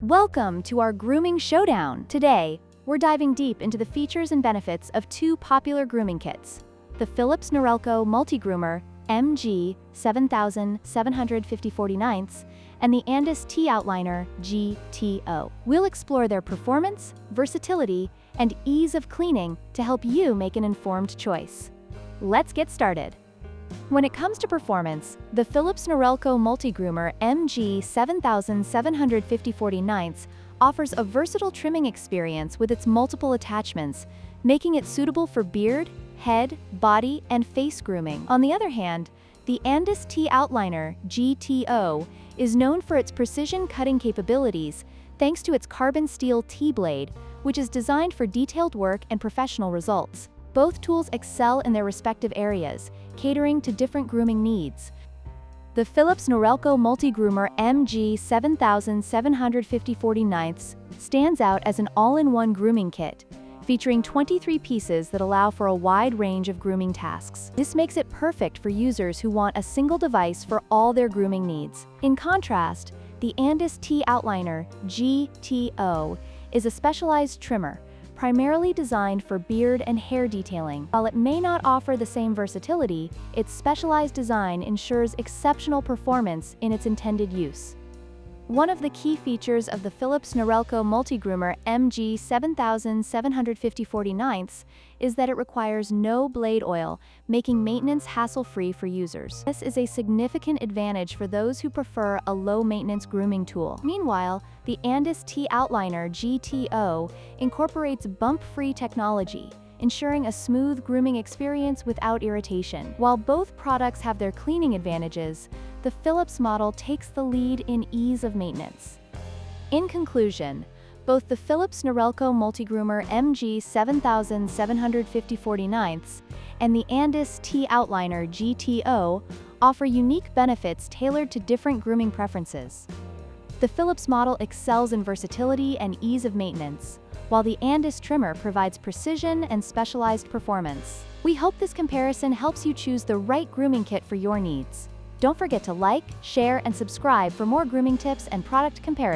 Welcome to our Grooming Showdown. Today, we're diving deep into the features and benefits of two popular grooming kits, the Philips Norelco Multigroomer MG7750 and the Andis T-Outliner GTO. We'll explore their performance, versatility, and ease of cleaning to help you make an informed choice. Let's get started. When it comes to performance, the Philips Norelco Multigroomer MG7750 offers a versatile trimming experience with its multiple attachments, making it suitable for beard, head, body, and face grooming. On the other hand, the Andis T-Outliner GTO is known for its precision cutting capabilities thanks to its carbon steel T-blade, which is designed for detailed work and professional results. Both tools excel in their respective areas, catering to different grooming needs. The Philips Norelco Multigroomer MG7750 stands out as an all-in-one grooming kit, featuring 23 pieces that allow for a wide range of grooming tasks. This makes it perfect for users who want a single device for all their grooming needs. In contrast, the Andis T-Outliner GTO is a specialized trimmer, primarily designed for beard and hair detailing. While it may not offer the same versatility, its specialized design ensures exceptional performance in its intended use. One of the key features of the Philips Norelco Multigroomer MG7750 is that it requires no blade oil, making maintenance hassle-free for users. This is a significant advantage for those who prefer a low-maintenance grooming tool. Meanwhile, the Andis T-Outliner GTO incorporates bump-free technology, ensuring a smooth grooming experience without irritation. While both products have their cleaning advantages, the Philips model takes the lead in ease of maintenance. In conclusion, both the Philips Norelco Multigroomer MG7750 and the Andis T-Outliner GTO offer unique benefits tailored to different grooming preferences. The Philips model excels in versatility and ease of maintenance, while the Andis trimmer provides precision and specialized performance. We hope this comparison helps you choose the right grooming kit for your needs. Don't forget to like, share, and subscribe for more grooming tips and product comparisons.